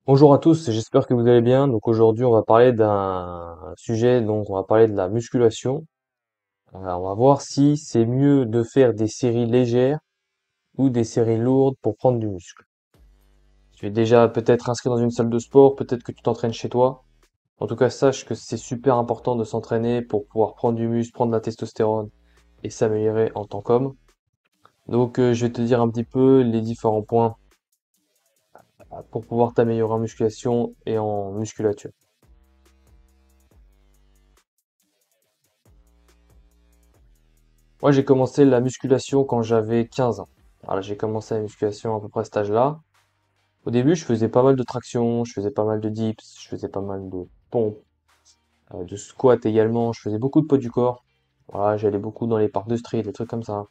Bonjour à tous, j'espère que vous allez bien. Donc aujourd'hui, on va parler d'un sujet, donc on va parler de la musculation. On va voir si c'est mieux de faire des séries légères ou des séries lourdes pour prendre du muscle. Tu es déjà peut-être inscrit dans une salle de sport, peut-être que tu t'entraînes chez toi. En tout cas, sache que c'est super important de s'entraîner pour pouvoir prendre du muscle, prendre de la testostérone et s'améliorer en tant qu'homme. Donc je vais te dire un petit peu les différents points pour pouvoir t'améliorer en musculation et en musculature. Moi, j'ai commencé la musculation quand j'avais 15 ans. Voilà, j'ai commencé la musculation à peu près à cet âge-là. Au début, je faisais pas mal de traction, je faisais pas mal de dips, je faisais pas mal de pompes, de squats également, je faisais beaucoup de poids du corps. Voilà, j'allais beaucoup dans les parcs de street, des trucs comme ça.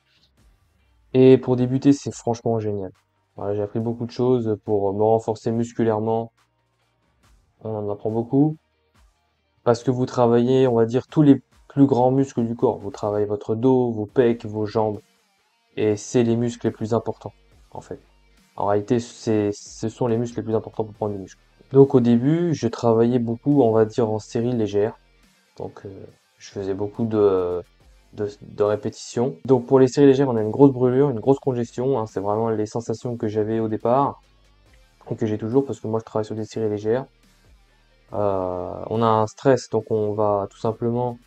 Et pour débuter, c'est franchement génial. Voilà, j'ai appris beaucoup de choses pour me renforcer musculairement. On en apprend beaucoup parce que vous travaillez, on va dire, tous les plus grands muscles du corps. Vous travaillez votre dos, vos pecs, vos jambes. Et c'est les muscles les plus importants, en fait. En réalité, ce sont les muscles les plus importants pour prendre du muscle. Donc au début, je travaillais beaucoup, on va dire, en série légère. Donc je faisais beaucoup de répétitions. Donc pour les séries légères, on a une grosse brûlure, une grosse congestion, hein. C'est vraiment les sensations que j'avais au départ et que j'ai toujours parce que moi je travaille sur des séries légères. On a un stress, donc on va tout simplement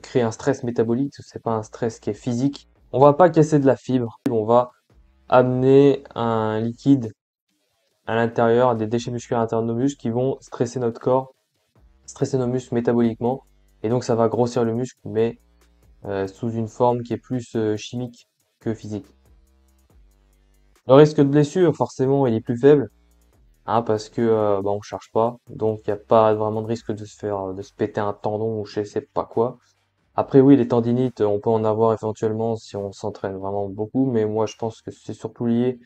créer un stress métabolique. C'est pas un stress qui est physique. On va pas casser de la fibre, on va amener un liquide à l'intérieur, des déchets musculaires à l'intérieur de nos muscles qui vont stresser notre corps, stresser nos muscles métaboliquement. Et donc ça va grossir le muscle, mais sous une forme qui est plus chimique que physique. Le risque de blessure, forcément, il est plus faible, hein, parce que bah, on charge pas, donc il n'y a pas vraiment de risque de se faire, de se péter un tendon ou je sais pas quoi. Après oui, les tendinites, on peut en avoir éventuellement si on s'entraîne vraiment beaucoup, mais moi je pense que c'est surtout lié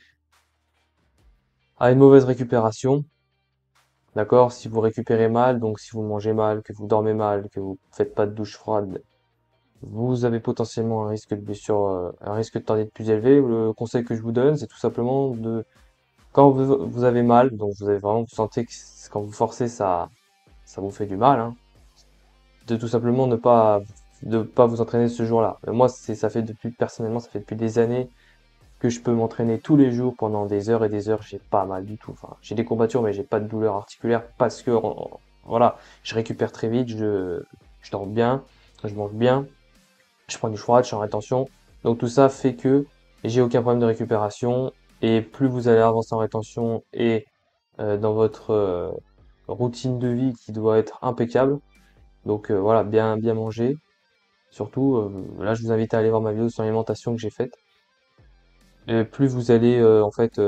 à une mauvaise récupération. D'accord? Si vous récupérez mal, donc si vous mangez mal, que vous dormez mal, que vous faites pas de douche froide, vous avez potentiellement un risque de blessure, un risque de tendinite plus élevé. Le conseil que je vous donne, c'est tout simplement de, quand vous avez mal, donc vous avez vraiment, vous sentez que quand vous forcez, ça vous fait du mal, hein, de tout simplement ne pas vous entraîner ce jour-là. Moi, ça fait depuis, personnellement, ça fait depuis des années que je peux m'entraîner tous les jours pendant des heures et des heures, j'ai pas mal du tout. Enfin, j'ai des courbatures, mais j'ai pas de douleur articulaire parce que, voilà, je récupère très vite, je dors bien, je mange bien, je prends du froid, je suis en rétention. Donc tout ça fait que j'ai aucun problème de récupération. Et plus vous allez avancer en rétention et dans votre routine de vie qui doit être impeccable. Donc voilà, bien manger. Surtout, là, je vous invite à aller voir ma vidéo sur l'alimentation que j'ai faite. Et plus vous allez en fait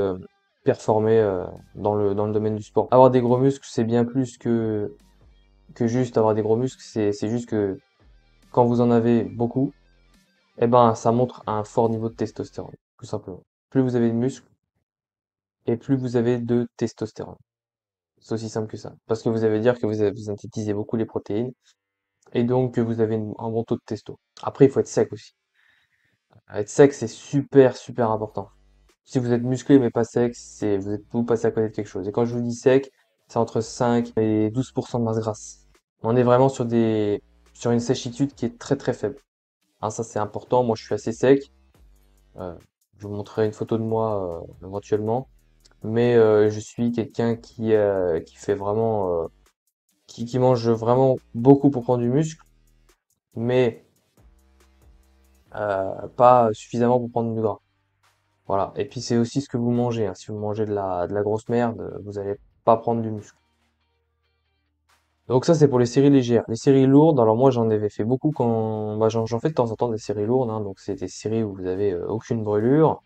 performer dans le domaine du sport. Avoir des gros muscles, c'est bien plus que juste avoir des gros muscles. C'est juste que quand vous en avez beaucoup, eh ben ça montre un fort niveau de testostérone, tout simplement. Plus vous avez de muscles et plus vous avez de testostérone. C'est aussi simple que ça. Parce que vous allez dire que vous synthétisez beaucoup les protéines et donc que vous avez un bon taux de testo. Après, il faut être sec aussi. Être sec, c'est super important. Si vous êtes musclé mais pas sec, vous passez à côté de quelque chose. Et quand je vous dis sec, c'est entre 5 et 12% de masse grasse. On est vraiment sur une séchitude qui est très faible. Hein, ça c'est important. Moi je suis assez sec. Euh, je vous montrerai une photo de moi éventuellement. Mais je suis quelqu'un qui fait vraiment qui mange vraiment beaucoup pour prendre du muscle, mais pas suffisamment pour prendre du gras. Voilà. Et puis c'est aussi ce que vous mangez, hein. Si vous mangez de la grosse merde, vous allez pas prendre du muscle. Donc ça c'est pour les séries légères. Les séries lourdes, alors moi j'en avais fait beaucoup quand bah, j'en fais de temps en temps des séries lourdes, hein. Donc c'est des séries où vous avez aucune brûlure.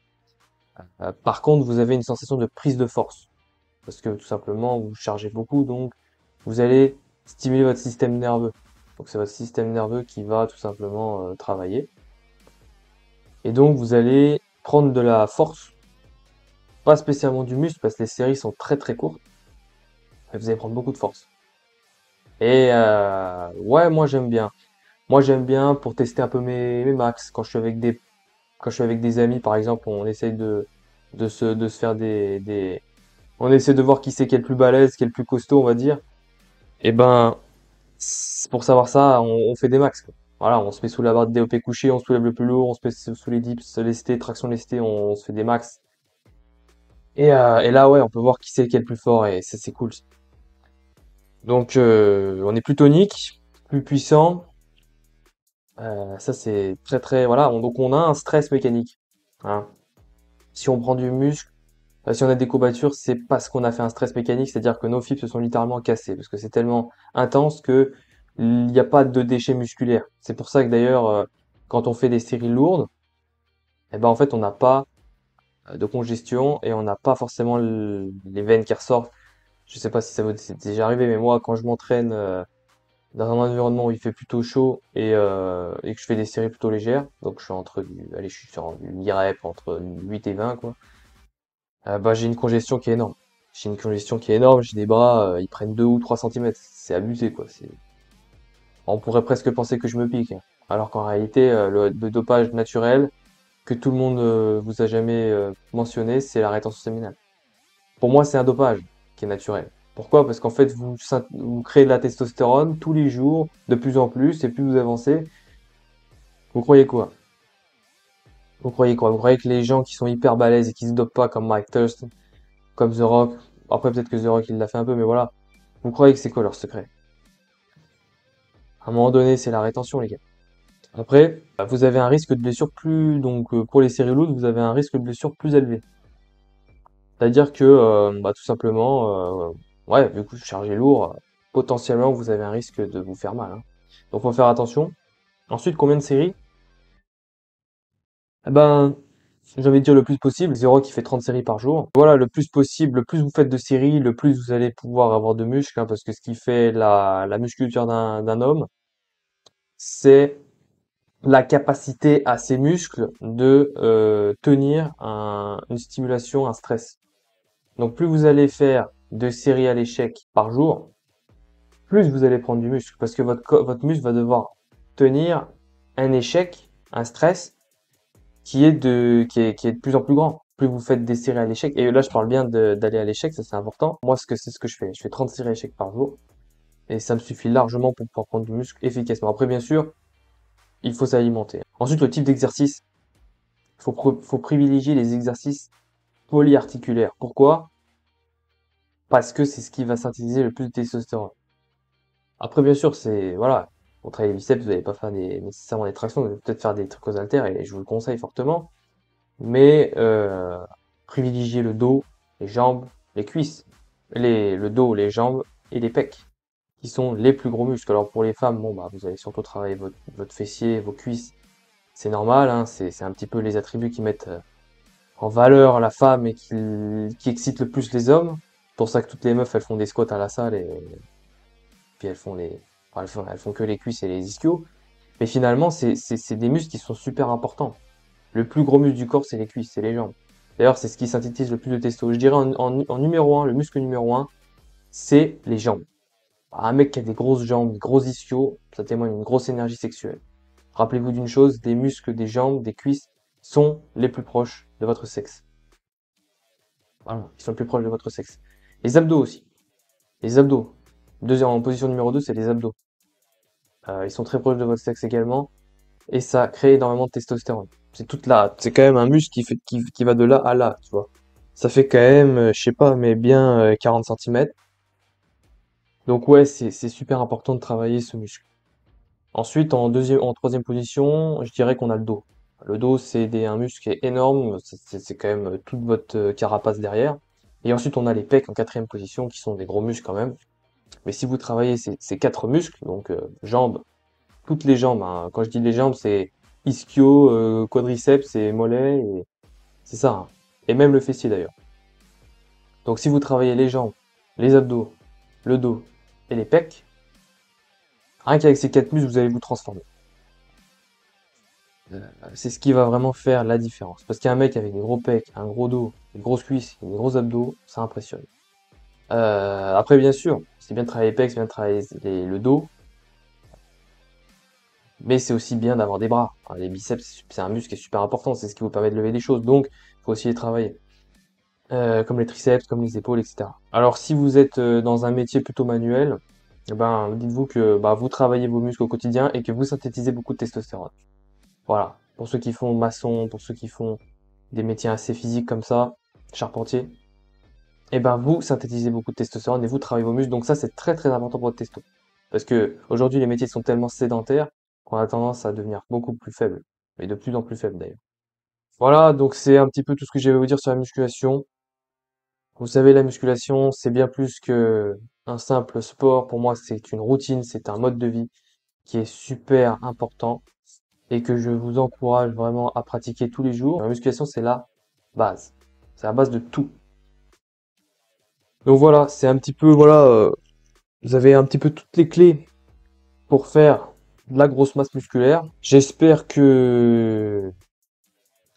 Par contre vous avez une sensation de prise de force. Parce que tout simplement vous chargez beaucoup, donc vous allez stimuler votre système nerveux. Donc c'est votre système nerveux qui va tout simplement travailler. Et donc vous allez prendre de la force, pas spécialement du muscle parce que les séries sont très courtes, mais vous allez prendre beaucoup de force. Et ouais, moi j'aime bien. Moi j'aime bien pour tester un peu mes max. Quand je suis avec des amis par exemple, on essaye de se faire On essaie de voir qui est le plus balèze, qui est le plus costaud, on va dire. Et ben, pour savoir ça, on fait des max, quoi. Voilà, on se met sous la barre de DOP couché, on soulève le plus lourd, on se met sous les dips, lestés, traction lestée, on se fait des max. Et là, ouais, on peut voir qui est le plus fort et c'est cool. Donc, on est plus tonique, plus puissant. Ça, c'est très très, voilà. Donc, on a un stress mécanique, hein. Si on prend du muscle, si on a des courbatures, c'est parce qu'on a fait un stress mécanique, c'est-à-dire que nos fibres se sont littéralement cassées, parce que c'est tellement intense que il n'y a pas de déchets musculaires. C'est pour ça que d'ailleurs, quand on fait des séries lourdes, eh ben en fait, on n'a pas de congestion et on n'a pas forcément les veines qui ressortent. Je sais pas si ça vous est déjà arrivé, mais moi, quand je m'entraîne dans un environnement où il fait plutôt chaud et que je fais des séries plutôt légères, donc je suis entre allez, je suis sur du 10 reps, entre 8 et 20, quoi. Bah, j'ai une congestion qui est énorme. J'ai une congestion qui est énorme, j'ai des bras, ils prennent 2 ou 3 centimètres. C'est abusé, quoi. On pourrait presque penser que je me pique, hein. Alors qu'en réalité, le dopage naturel que tout le monde vous a jamais mentionné, c'est la rétention séminale. Pour moi, c'est un dopage qui est naturel. Pourquoi? Parce qu'en fait, vous créez de la testostérone tous les jours, de plus en plus, et plus vous avancez. Vous croyez quoi? Vous croyez quoi? Vous croyez que les gens qui sont hyper balèzes et qui se dopent pas comme Mike Thurston, comme The Rock, après peut-être que The Rock il l'a fait un peu, mais voilà. Vous croyez que c'est quoi leur secret? À un moment donné, c'est la rétention, les gars. Après, bah, vous avez un risque de blessure plus, donc pour les séries lourdes, vous avez un risque de blessure plus élevé. C'est-à-dire que, bah, tout simplement, ouais, vu que vous chargez lourd, potentiellement vous avez un risque de vous faire mal, hein. Donc faut faire attention. Ensuite, combien de séries? Eh ben, j'ai envie de dire le plus possible. Zero qui fait 30 séries par jour. Voilà, le plus possible, le plus vous faites de séries, le plus vous allez pouvoir avoir de muscles, hein, parce que ce qui fait la musculature d'un homme, c'est la capacité à ses muscles de tenir une stimulation, un stress. Donc plus vous allez faire de séries à l'échec par jour, plus vous allez prendre du muscle, parce que votre muscle va devoir tenir un échec, un stress, qui est de plus en plus grand. Plus vous faites des séries à l'échec, et là je parle bien d'aller à l'échec, ça c'est important. Moi c'est ce que je fais. Je fais 30 séries à l'échec par jour, et ça me suffit largement pour pouvoir prendre du muscle efficacement. Après bien sûr, il faut s'alimenter. Ensuite le type d'exercice, faut privilégier les exercices polyarticulaires. Pourquoi? Parce que c'est ce qui va synthétiser le plus de testostérone. Après, bien sûr, c'est, voilà, pour travailler les biceps, vous n'allez pas faire nécessairement des tractions, vous allez peut-être faire des trucs aux haltères, et je vous le conseille fortement. Mais privilégiez le dos, les jambes, les cuisses, le dos, les jambes et les pecs, qui sont les plus gros muscles. Alors pour les femmes, bon bah vous allez surtout travailler votre fessier, vos cuisses, c'est normal, hein, c'est un petit peu les attributs qui mettent en valeur la femme et qui excitent le plus les hommes. C'est pour ça que toutes les meufs elles font des squats à la salle et puis enfin, elles font que les cuisses et les ischios. Mais finalement c'est des muscles qui sont super importants. Le plus gros muscle du corps, c'est les cuisses, c'est les jambes. D'ailleurs, c'est ce qui synthétise le plus de testo. Je dirais en numéro un, le muscle numéro un, c'est les jambes. Un mec qui a des grosses jambes, des gros ischios, ça témoigne d'une grosse énergie sexuelle. Rappelez-vous d'une chose, des muscles, des jambes, des cuisses sont les plus proches de votre sexe. Voilà, ils sont les plus proches de votre sexe. Les abdos aussi. Les abdos. Deuxième, en position numéro 2, c'est les abdos. Ils sont très proches de votre sexe également. Et ça crée énormément de testostérone. C'est quand même un muscle qui va de là à là, tu vois. Ça fait quand même, je sais pas, mais bien 40 centimètres. Donc ouais, c'est super important de travailler ce muscle. Ensuite, en troisième position, je dirais qu'on a le dos. Le dos, un muscle qui est énorme, c'est quand même toute votre carapace derrière. Et ensuite, on a les pecs en quatrième position, qui sont des gros muscles quand même. Mais si vous travaillez ces quatre muscles, donc jambes, toutes les jambes, hein. Quand je dis les jambes, c'est ischio, quadriceps et mollets, et c'est ça, hein. Et même le fessier d'ailleurs. Donc si vous travaillez les jambes, les abdos, le dos et les pecs, rien qu'avec ces quatre muscles, vous allez vous transformer. C'est ce qui va vraiment faire la différence. Parce qu'un mec avec des gros pecs, un gros dos, des grosses cuisses, des gros abdos, ça impressionne. Après, bien sûr, c'est bien de travailler les pecs, c'est bien de travailler le dos, mais c'est aussi bien d'avoir des bras. Enfin, les biceps, c'est un muscle qui est super important, c'est ce qui vous permet de lever des choses, donc il faut aussi les travailler. comme les triceps, comme les épaules, etc. Alors si vous êtes dans un métier plutôt manuel, eh ben, dites-vous que bah, vous travaillez vos muscles au quotidien et que vous synthétisez beaucoup de testostérone. Voilà. Pour ceux qui font maçon, pour ceux qui font des métiers assez physiques comme ça, charpentier, et ben vous synthétisez beaucoup de testostérone et vous travaillez vos muscles. Donc ça, c'est très très important pour votre testo. Parce que aujourd'hui, les métiers sont tellement sédentaires qu'on a tendance à devenir beaucoup plus faible. Et de plus en plus faible d'ailleurs. Voilà, donc c'est un petit peu tout ce que j'avais à vous dire sur la musculation. Vous savez, la musculation, c'est bien plus que un simple sport. Pour moi, c'est une routine, c'est un mode de vie qui est super important et que je vous encourage vraiment à pratiquer tous les jours. La musculation, c'est la base. C'est la base de tout. Donc voilà, c'est un petit peu, voilà, vous avez un petit peu toutes les clés pour faire de la grosse masse musculaire. J'espère que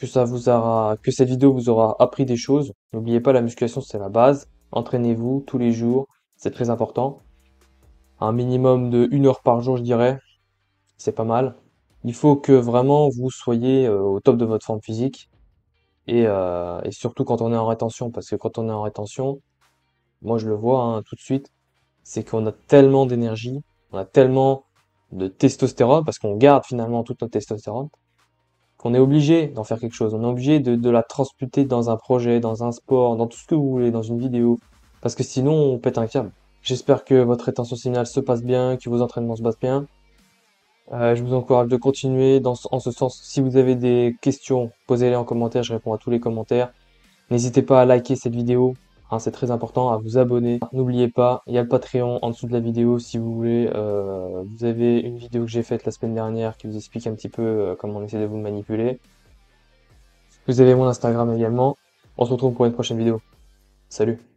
ça vous aura, que cette vidéo vous aura appris des choses. N'oubliez pas, la musculation, c'est la base. Entraînez-vous tous les jours. C'est très important. Un minimum de 1 heure par jour, je dirais. C'est pas mal. Il faut que vraiment vous soyez au top de votre forme physique. Et surtout quand on est en rétention. Parce que quand on est en rétention, moi je le vois hein, tout de suite, c'est qu'on a tellement d'énergie, on a tellement de testostérone, parce qu'on garde finalement toute notre testostérone, qu'on est obligé d'en faire quelque chose. On est obligé de la transmuter dans un projet, dans un sport, dans tout ce que vous voulez, dans une vidéo. Parce que sinon, on pète un câble. J'espère que votre rétention séminale se passe bien, que vos entraînements se passent bien. Je vous encourage de continuer en ce sens. Si vous avez des questions, posez-les en commentaire, je réponds à tous les commentaires. N'hésitez pas à liker cette vidéo, hein, c'est très important, à vous abonner. N'oubliez pas, il y a le Patreon en dessous de la vidéo si vous voulez. Vous avez une vidéo que j'ai faite la semaine dernière qui vous explique un petit peu comment on essaie de vous manipuler. Vous avez mon Instagram également. On se retrouve pour une prochaine vidéo. Salut!